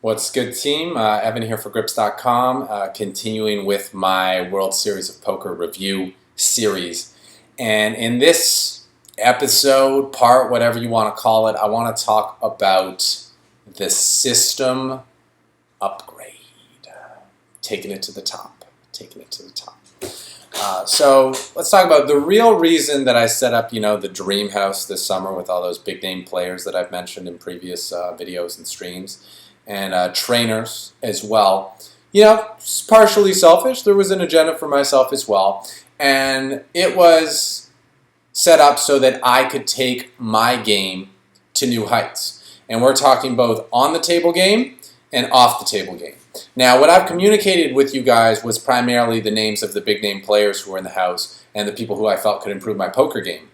What's good, team? Evan here for Grips.com, continuing with my World Series of Poker review series. And in this episode, part, whatever you want to call it, I want to talk about the system upgrade. Taking it to the top. Taking it to the top. So let's talk about the real reason that I set up, the Dream House this summer with all those big name players that I've mentioned in previous videos and streams, and trainers as well. It's partially selfish. There was an agenda for myself as well, and it was set up so that I could take my game to new heights. And we're talking both on the table game and off the table game. Now, what I've communicated with you guys was primarily the names of the big name players who were in the house and the people who I felt could improve my poker game.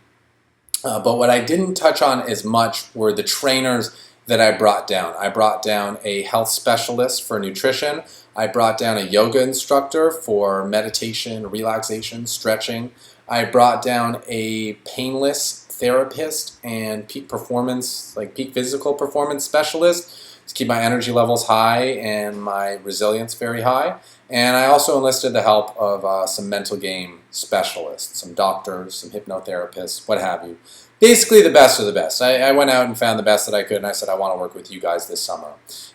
But what I didn't touch on as much were the trainers that I brought down. I brought down a health specialist for nutrition. I brought down a yoga instructor for meditation, relaxation, stretching. I brought down a painless therapist and peak performance, like peak physical performance specialist to keep my energy levels high and my resilience very high. And I also enlisted the help of some mental game specialists, some doctors, some hypnotherapists, what have you. Basically the best of the best. I went out and found the best that I could, and I said, I want to work with you guys this summer.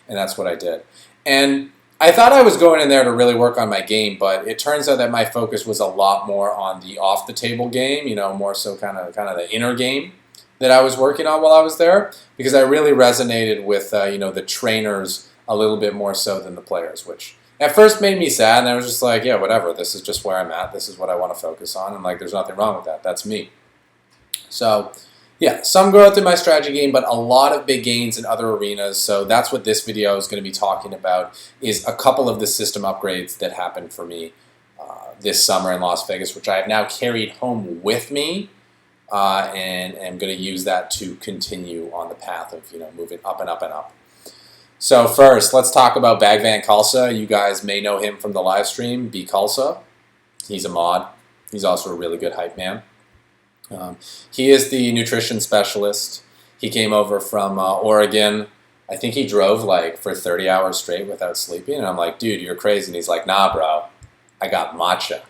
And that's what I did. And I thought I was going in there to really work on my game, but it turns out that my focus was a lot more on the off-the-table game, more so kind of the inner game that I was working on while I was there, because I really resonated with, the trainers a little bit more so than the players, which at first made me sad, and I was just like, yeah, whatever, this is just where I'm at, this is what I want to focus on, and there's nothing wrong with that, that's me. So, yeah, some growth in my strategy game, but a lot of big gains in other arenas, so that's what this video is going to be talking about, is a couple of the system upgrades that happened for me this summer in Las Vegas, which I have now carried home with me, and I'm going to use that to continue on the path of moving up and up and up. So first, let's talk about Bagvan Khalsa. You guys may know him from the live stream, B Khalsa. He's a mod. He's also a really good hype man. He is the nutrition specialist. He came over from Oregon. I think he drove for 30 hours straight without sleeping. And I'm like, dude, you're crazy. And he's like, nah, bro, I got matcha.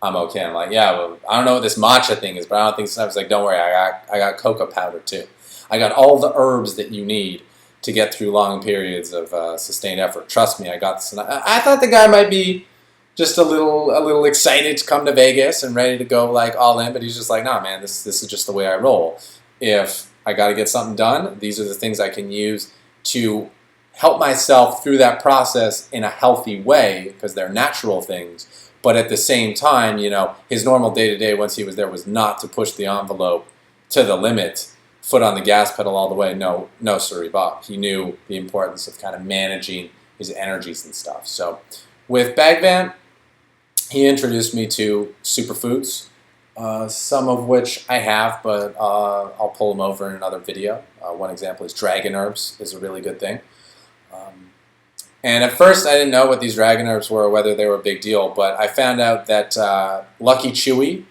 I'm okay. I'm like, yeah, well, I don't know what this matcha thing is, but I don't think so. I was like, don't worry, I got cocoa powder too. I got all the herbs that you need to get through long periods of sustained effort. Trust me, I got this. And I thought the guy might be just a little excited to come to Vegas and ready to go all in, but he's just like, nah, man, this is just the way I roll. If I got to get something done, these are the things I can use to help myself through that process in a healthy way, because they're natural things. But at the same time, his normal day-to-day once he was there was not to push the envelope to the limit, foot on the gas pedal all the way. No, sorry, Bob. He knew the importance of kind of managing his energies and stuff. So with Bagvan, he introduced me to superfoods, some of which I have, but I'll pull them over in another video. One example is dragon herbs is a really good thing. And at first, I didn't know what these dragon herbs were or whether they were a big deal, but I found out that Lucky Chewy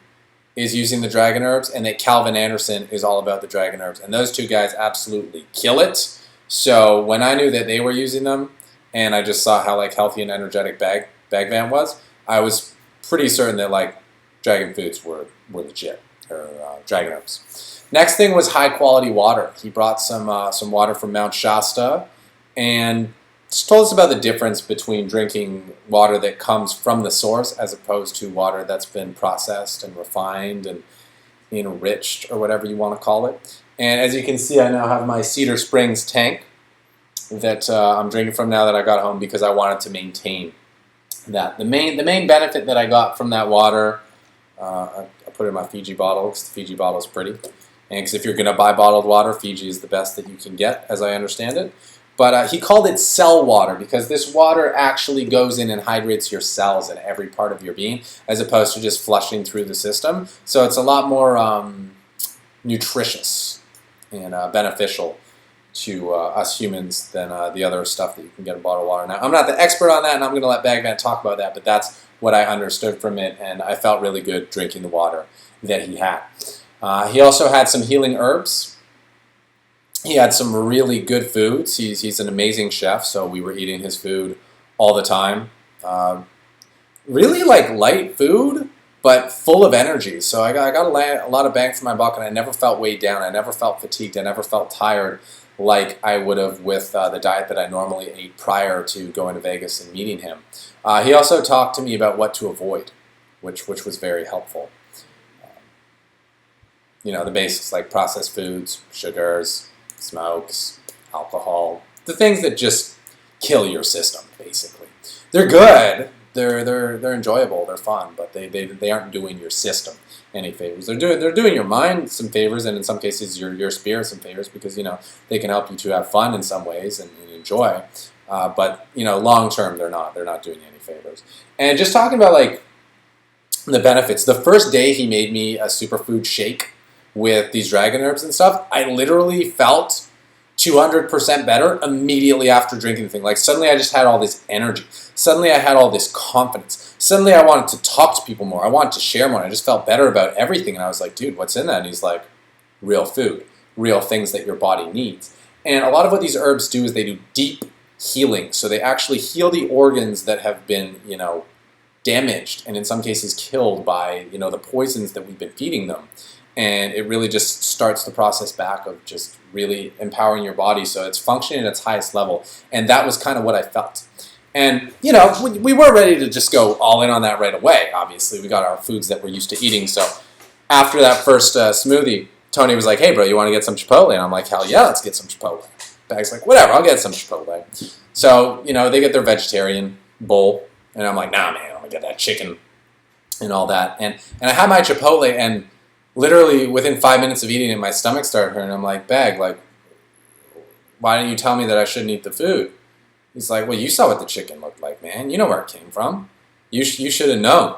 is using the dragon herbs and that Calvin Anderson is all about the dragon herbs. And those two guys absolutely kill it. So when I knew that they were using them and I just saw how healthy and energetic Bagvan was, I was pretty certain that dragon foods were legit, or dragon herbs. Next thing was high quality water. He brought some water from Mount Shasta and told us about the difference between drinking water that comes from the source as opposed to water that's been processed and refined and enriched, or whatever you want to call it. And as you can see, I now have my Cedar Springs tank that I'm drinking from now that I got home, because I wanted to maintain that. The main benefit that I got from that water, I put it in my Fiji bottle because the Fiji bottle is pretty. And because if you're going to buy bottled water, Fiji is the best that you can get, as I understand it. But he called it cell water because this water actually goes in and hydrates your cells in every part of your being, as opposed to just flushing through the system. So it's a lot more nutritious and beneficial to us humans than the other stuff that you can get in bottled water. Now, I'm not the expert on that, and I'm going to let Bagvan talk about that, but that's what I understood from it, and I felt really good drinking the water that he had. He also had some healing herbs. he had some really good foods. He's an amazing chef, so we were eating his food all the time. Really like light food, but full of energy. So I got a lot of bang for my buck, and I never felt weighed down. I never felt fatigued. I never felt tired like I would have with the diet that I normally ate prior to going to Vegas and meeting him. He also talked to me about what to avoid, which was very helpful. The basics like processed foods, sugars, smokes, alcohol, the things that just kill your system, basically. They're good. They're enjoyable. They're fun, but they aren't doing your system any favors. They're doing your mind some favors, and in some cases your spirit some favors, because they can help you to have fun in some ways and enjoy. But long term they're not doing you any favors. And just talking about like the benefits. The first day he made me a superfood shake with these dragon herbs and stuff, I literally felt 200% better immediately after drinking the thing. Like suddenly I just had all this energy. Suddenly I had all this confidence. Suddenly I wanted to talk to people more. I wanted to share more. I just felt better about everything. And I was like, dude, what's in that? And he's like, real food, real things that your body needs. And a lot of what these herbs do is they do deep healing. So they actually heal the organs that have been, damaged and in some cases killed by, the poisons that we've been feeding them. And it really just starts the process back of just really empowering your body so it's functioning at its highest level. And that was kind of what I felt. And, we were ready to just go all in on that right away, obviously. We got our foods that we're used to eating. So after that first smoothie, Tony was like, hey, bro, you want to get some Chipotle? And I'm like, hell yeah, let's get some Chipotle. Bag's like, whatever, I'll get some Chipotle. So, they get their vegetarian bowl. And I'm like, nah, man, I'm going to get that chicken and all that. And I had my Chipotle, and literally within 5 minutes of eating it, my stomach started hurting. I'm like, Bag, like, why didn't you tell me that I shouldn't eat the food? He's like, well, you saw what the chicken looked like, man. You know where it came from. You should have known.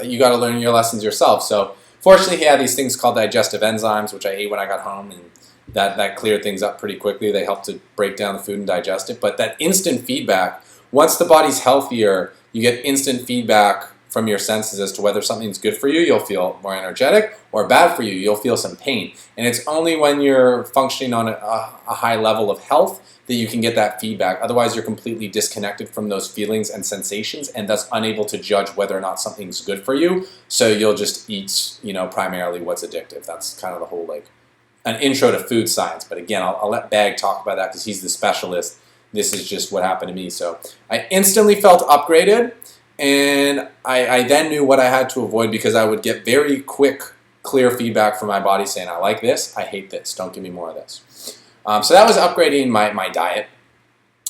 You got to learn your lessons yourself. So fortunately, he had these things called digestive enzymes, which I ate when I got home, and that cleared things up pretty quickly. They helped to break down the food and digest it. But that instant feedback, once the body's healthier, you get instant feedback from your senses as to whether something's good for you. You'll feel more energetic, or bad for you, you'll feel some pain. And it's only when you're functioning on a high level of health that you can get that feedback. Otherwise, you're completely disconnected from those feelings and sensations, and thus unable to judge whether or not something's good for you. So you'll just eat, primarily what's addictive. That's kind of the whole, an intro to food science. But again, I'll let Bag talk about that because he's the specialist. This is just what happened to me. So I instantly felt upgraded. And I then knew what I had to avoid, because I would get very quick, clear feedback from my body saying, I like this, I hate this, don't give me more of this. So that was upgrading my diet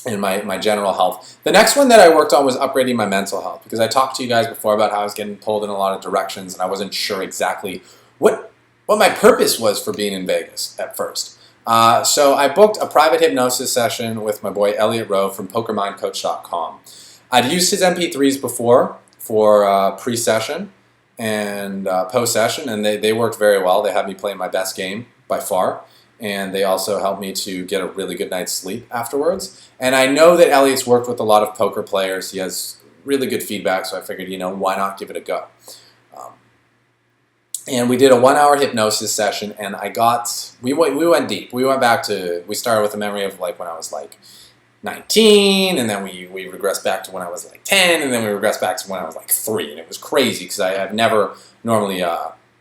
and my general health. The next one that I worked on was upgrading my mental health, because I talked to you guys before about how I was getting pulled in a lot of directions, and I wasn't sure exactly what my purpose was for being in Vegas at first. So I booked a private hypnosis session with my boy Elliot Rowe from PokerMindCoach.com. I'd used his MP3s before for pre-session and post-session, and they worked very well. They had me playing my best game by far, and they also helped me to get a really good night's sleep afterwards. And I know that Elliot's worked with a lot of poker players. He has really good feedback, so I figured, why not give it a go? And we did a 1-hour hypnosis session, and we went deep. We started with a memory of when I was 19, and then we regressed back to when I was 10, and then we regressed back to when I was 3, and it was crazy because I've never normally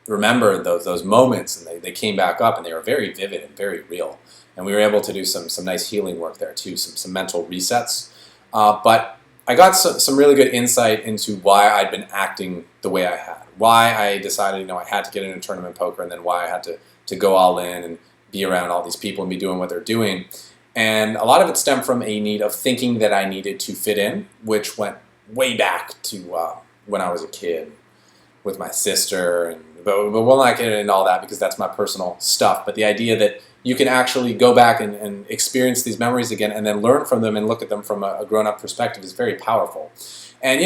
remembered those moments, and they came back up, and they were very vivid and very real, and we were able to do some nice healing work there too, some mental resets, but I got some really good insight into why I'd been acting the way I had, why I decided I had to get into tournament poker, and then why I had to go all in and be around all these people and be doing what they're doing. And a lot of it stemmed from a need of thinking that I needed to fit in, which went way back to when I was a kid with my sister. But we'll not get into all that because that's my personal stuff. But the idea that you can actually go back and experience these memories again and then learn from them and look at them from a grown-up perspective is very powerful. And,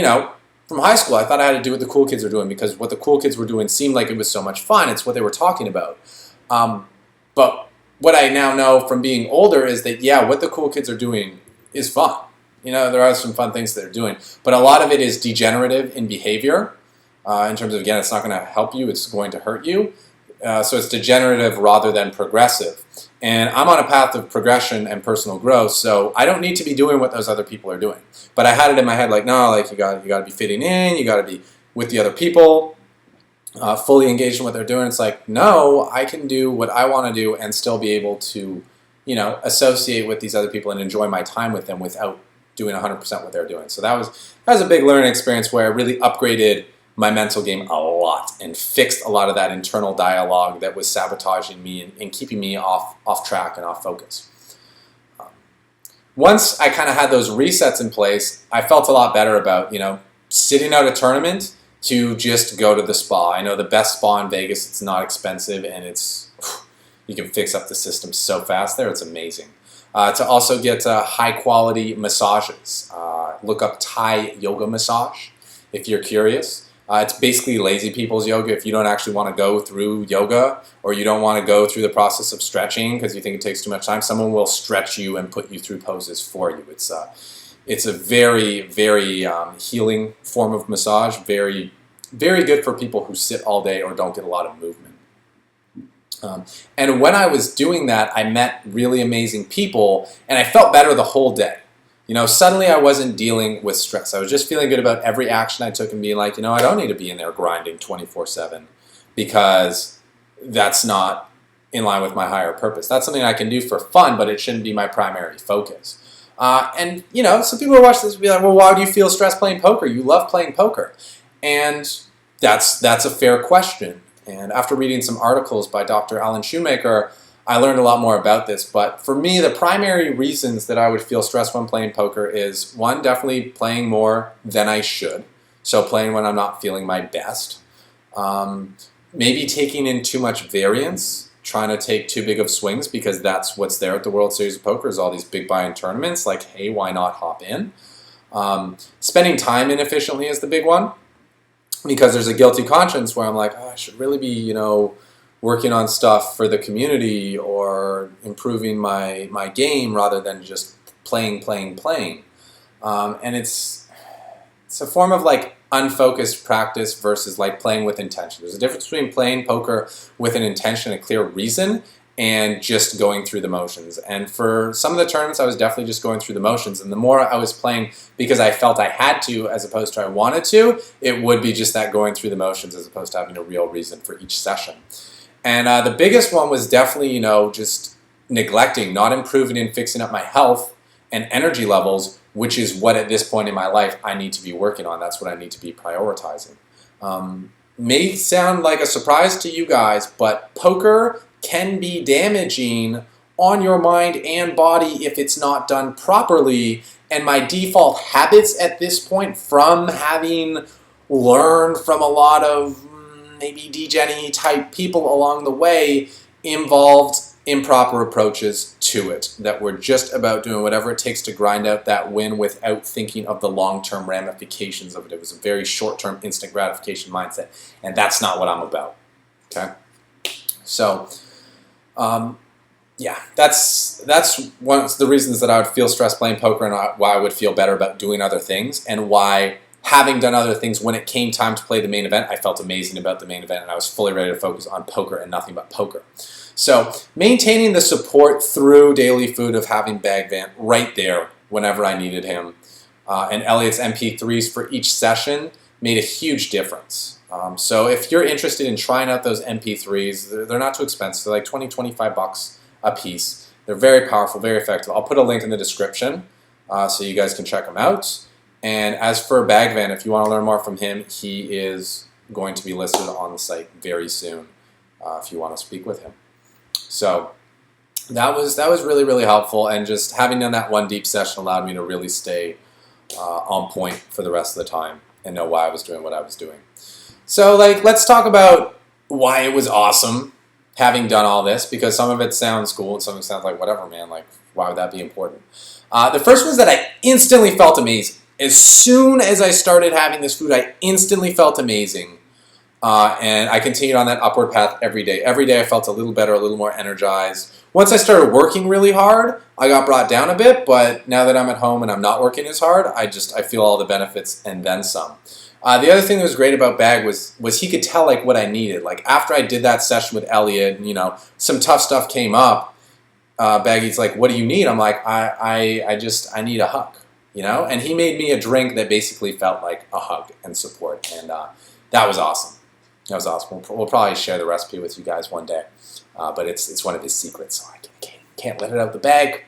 from high school, I thought I had to do what the cool kids were doing because what the cool kids were doing seemed like it was so much fun. It's what they were talking about. But what I now know from being older is that, what the cool kids are doing is fun. There are some fun things that they're doing. But a lot of it is degenerative in behavior in terms of, again, it's not going to help you, it's going to hurt you. So it's degenerative rather than progressive. And I'm on a path of progression and personal growth, so I don't need to be doing what those other people are doing. But I had it in my head like, no, like you got to be fitting in, you got to be with the other people, fully engaged in what they're doing. It's like, no, I can do what I want to do and still be able to, associate with these other people and enjoy my time with them without doing 100% what they're doing. So that was a big learning experience where I really upgraded my mental game a lot and fixed a lot of that internal dialogue that was sabotaging me and keeping me off track and off focus. Once I kind of had those resets in place, I felt a lot better about, sitting out a tournament to just go to the spa. I know the best spa in Vegas, it's not expensive, and you can fix up the system so fast there, it's amazing. To also get high quality massages. Look up Thai yoga massage if you're curious. It's basically lazy people's yoga. If you don't actually want to go through yoga, or you don't want to go through the process of stretching because you think it takes too much time, someone will stretch you and put you through poses for you. It's a very, very healing form of massage. Very, very good for people who sit all day or don't get a lot of movement. And when I was doing that, I met really amazing people, and I felt better the whole day. Suddenly I wasn't dealing with stress. I was just feeling good about every action I took and being like, I don't need to be in there grinding 24/7 because that's not in line with my higher purpose. That's something I can do for fun, but it shouldn't be my primary focus. And some people who watch this will be like, well, why do you feel stressed playing poker? You love playing poker. And that's a fair question. And after reading some articles by Dr. Alan Shoemaker, I learned a lot more about this. But for me, the primary reasons that I would feel stressed when playing poker is, one, definitely playing more than I should. So playing when I'm not feeling my best. Maybe taking in too much variance, trying to take too big of swings because that's what's there at the World Series of Poker is all these big buy-in tournaments. Like, hey, why not hop in? Spending time inefficiently is the big one. Because there's a guilty conscience where I'm like, I should really be, working on stuff for the community or improving my game rather than just playing. And it's a form of like unfocused practice versus like playing with intention. There's a difference between playing poker with an intention, a clear reason, and just going through the motions. And for some of the tournaments, I was definitely just going through the motions. And the more I was playing because I felt I had to as opposed to I wanted to, it would be just that going through the motions as opposed to having a real reason for each session. And the biggest one was definitely, just neglecting, not improving and fixing up my health and energy levels, which is what at this point in my life I need to be working on. That's what I need to be prioritizing. May sound like a surprise to you guys, but poker can be damaging on your mind and body if it's not done properly. And my default habits at this point, from having learned from a lot of maybe degen-y type people along the way, involved improper approaches to it that were just about doing whatever it takes to grind out that win without thinking of the long-term ramifications of it. It was a very short-term instant gratification mindset, and that's not what I'm about. Okay? So that's one of the reasons that I would feel stressed playing poker and why I would feel better about doing other things, and why, having done other things, when it came time to play the main event, I felt amazing about the main event and I was fully ready to focus on poker and nothing but poker. So maintaining the support through daily food of having Bagvan right there whenever I needed him, and Elliot's MP3s for each session made a huge difference. So if you're interested in trying out those MP3s, they're not too expensive. They're like $20-25 a piece. They're very powerful, very effective. I'll put a link in the description so you guys can check them out. And as for Bagvan, if you want to learn more from him, he is going to be listed on the site very soon if you want to speak with him. So that was really, really helpful. And just having done that one deep session allowed me to really stay on point for the rest of the time and know why I was doing what I was doing. So, let's talk about why it was awesome having done all this, because some of it sounds cool and some of it sounds like, whatever, man, why would that be important? The first was that I instantly felt amazing. As soon as I started having this food, I instantly felt amazing. And I continued on that upward path every day. Every day I felt a little better, a little more energized. Once I started working really hard, I got brought down a bit, but now that I'm at home and I'm not working as hard, I feel all the benefits and then some. The other thing that was great about Bag was he could tell what I needed. After I did that session with Elliot, and some tough stuff came up, Baggy's like, what do you need? I'm like, I need a hug, you know? And he made me a drink that basically felt like a hug and support. And that was awesome. That was awesome. We'll probably share the recipe with you guys one day. But it's one of his secrets, so I can't let it out of the bag.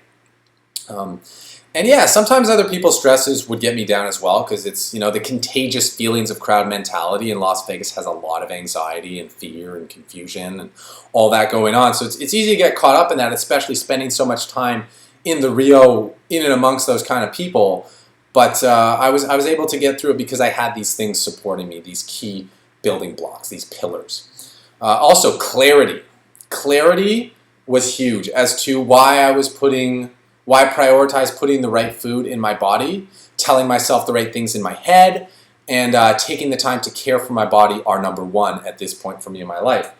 And yeah, sometimes other people's stresses would get me down as well, because it's, the contagious feelings of crowd mentality, and Las Vegas has a lot of anxiety and fear and confusion and all that going on. So it's easy to get caught up in that, especially spending so much time in the Rio, in and amongst those kind of people. But I was able to get through it because I had these things supporting me, these key building blocks, these pillars. Also, clarity. Clarity was huge as to why I prioritized putting the right food in my body, telling myself the right things in my head, and taking the time to care for my body are number one at this point for me in my life.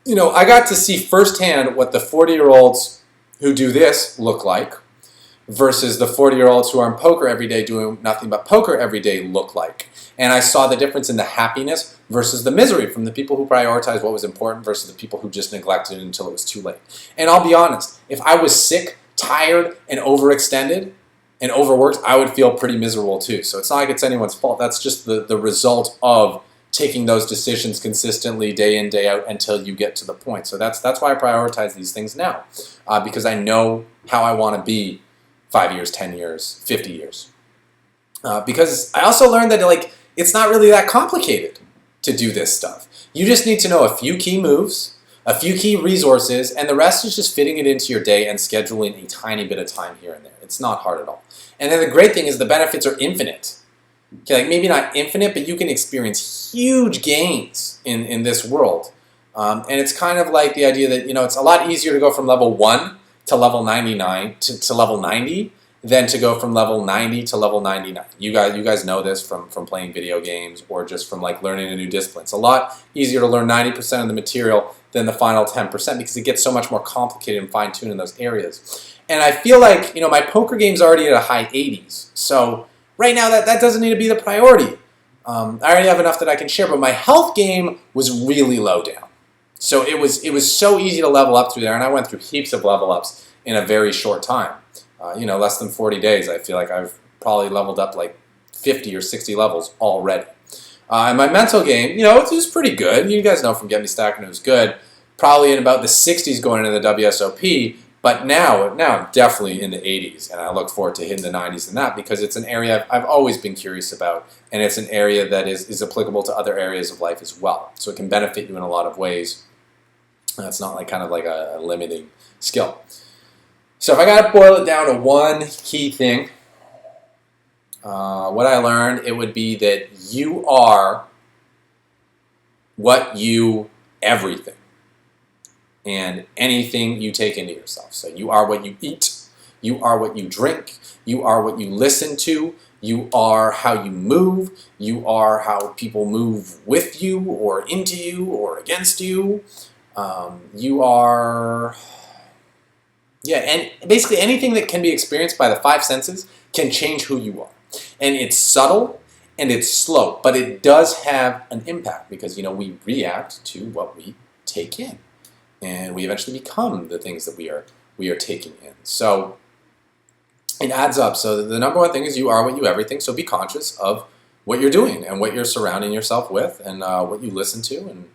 I got to see firsthand what the 40-year-olds who do this look like versus the 40-year-olds who are in poker every day doing nothing but poker every day look like. And I saw the difference in the happiness versus the misery from the people who prioritized what was important versus the people who just neglected it until it was too late. And I'll be honest, if I was sick, tired, and overextended and overworked, I would feel pretty miserable too. So it's not like it's anyone's fault. That's just the result of taking those decisions consistently day in, day out until you get to the point. So that's why I prioritize these things now, because I know how I want to be 5 years, 10 years, 50 years. Because I also learned that it's not really that complicated to do this stuff. You just need to know a few key moves, a few key resources, and the rest is just fitting it into your day and scheduling a tiny bit of time here and there. It's not hard at all. And then the great thing is the benefits are infinite. Okay, maybe not infinite, but you can experience huge gains in this world. And it's kind of like the idea that, it's a lot easier to go from level 1 to level 99 to level 90 than to go from level 90 to level 99. You guys know this from playing video games or just from learning a new discipline. It's a lot easier to learn 90% of the material than the final 10% because it gets so much more complicated and fine-tuned in those areas. And I feel like, my poker game's already at a high 80s. So right now that doesn't need to be the priority. I already have enough that I can share, but my health game was really low down. So it was so easy to level up through there, and I went through heaps of level ups in a very short time. Less than 40 days, I feel like I've probably leveled up 50 or 60 levels already. And my mental game, it was pretty good. You guys know from Get Me Stacking it was good. Probably in about the 60s going into the WSOP, but now I'm definitely in the 80s, and I look forward to hitting the 90s in that because it's an area I've always been curious about, and it's an area that is applicable to other areas of life as well. So it can benefit you in a lot of ways. It's not kind of a limiting skill. So if I got to boil it down to one key thing, what I learned, it would be that you are everything and anything you take into yourself. So you are what you eat, you are what you drink, you are what you listen to, you are how you move, you are how people move with you or into you or against you. You are... Yeah, and basically anything that can be experienced by the 5 senses can change who you are. And it's subtle and it's slow, but it does have an impact because, we react to what we take in. And we eventually become the things that we are taking in. So it adds up. So the number one thing is you are what you everything. So be conscious of what you're doing and what you're surrounding yourself with and what you listen to and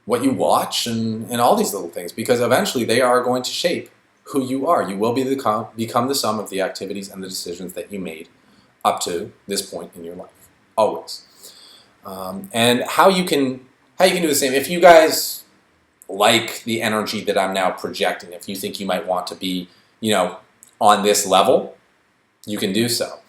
what you watch and all these little things because eventually they are going to shape who you are. You will become the sum of the activities and the decisions that you made up to this point in your life, always. And how you can do the same. If you guys like the energy that I'm now projecting, if you think you might want to be, on this level, you can do so.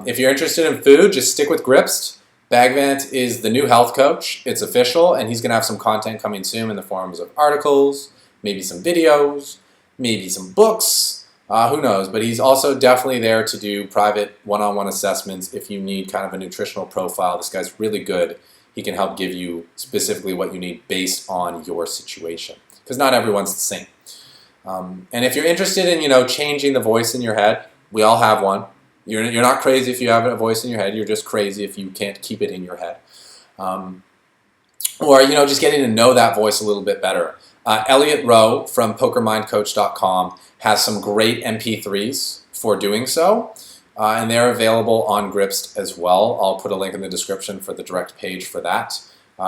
If you're interested in food, just stick with Gripst. Bagvant is the new health coach. It's official, and he's going to have some content coming soon in the forms of articles, maybe some videos, maybe some books, who knows. But he's also definitely there to do private one-on-one assessments if you need kind of a nutritional profile. This guy's really good. He can help give you specifically what you need based on your situation because not everyone's the same. And if you're interested in, changing the voice in your head, we all have one. You're not crazy if you have a voice in your head. You're just crazy if you can't keep it in your head. Or, just getting to know that voice a little bit better. Elliot Rowe from PokerMindCoach.com has some great MP3s for doing so, and they're available on Gripst as well. I'll put a link in the description for the direct page for that.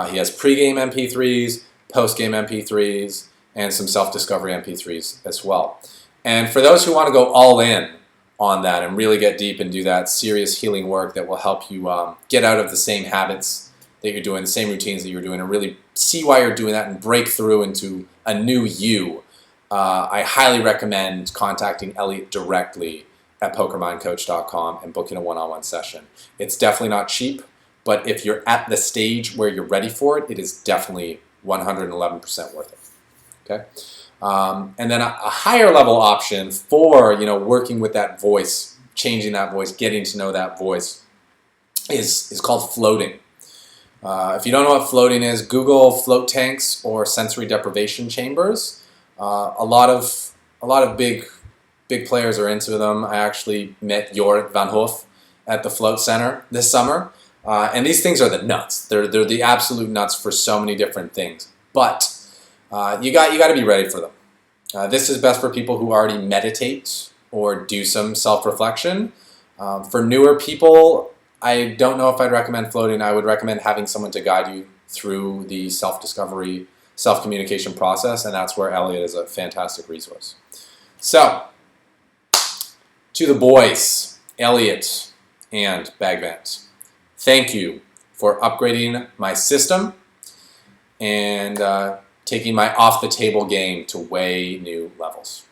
He has pre-game MP3s, post-game MP3s, and some self-discovery MP3s as well. And for those who want to go all in on that and really get deep and do that serious healing work that will help you get out of the same habits that you're doing, the same routines that you're doing, and really see why you're doing that and break through into a new you, I highly recommend contacting Elliot directly at PokerMindCoach.com and booking a one-on-one session. It's definitely not cheap, but if you're at the stage where you're ready for it, it is definitely 111% worth it. Okay, and then a higher level option for working with that voice, changing that voice, getting to know that voice is called floating. If you don't know what floating is, Google float tanks or sensory deprivation chambers. A lot of big players are into them. I actually met Jorrit van Hoof at the Float Center this summer, and these things are the nuts. They're the absolute nuts for so many different things. But you got to be ready for them. This is best for people who already meditate or do some self-reflection. For newer people, I don't know if I'd recommend floating. I would recommend having someone to guide you through the self-discovery, self-communication process, and that's where Elliot is a fantastic resource. So, to the boys, Elliot and Bagvant, thank you for upgrading my system and taking my off-the-table game to way new levels.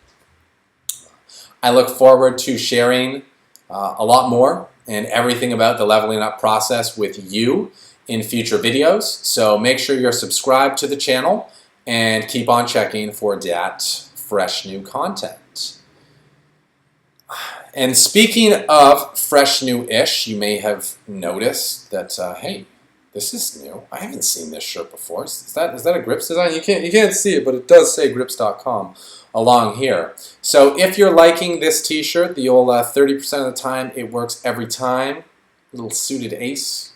I look forward to sharing a lot more and everything about the leveling up process with you in future videos. So make sure you're subscribed to the channel and keep on checking for that fresh new content. And speaking of fresh new-ish, you may have noticed that, hey, this is new. I haven't seen this shirt before. Is that a Grips design? You can't see it, but it does say Grips.com along here. So if you're liking this t-shirt, the old 30% of the time, it works every time. Little suited ace.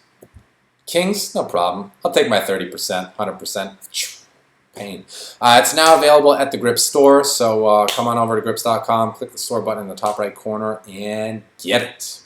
Kings, no problem. I'll take my 30%, 100%. Pain. It's now available at the Grips store, so come on over to Grips.com, click the store button in the top right corner, and get it.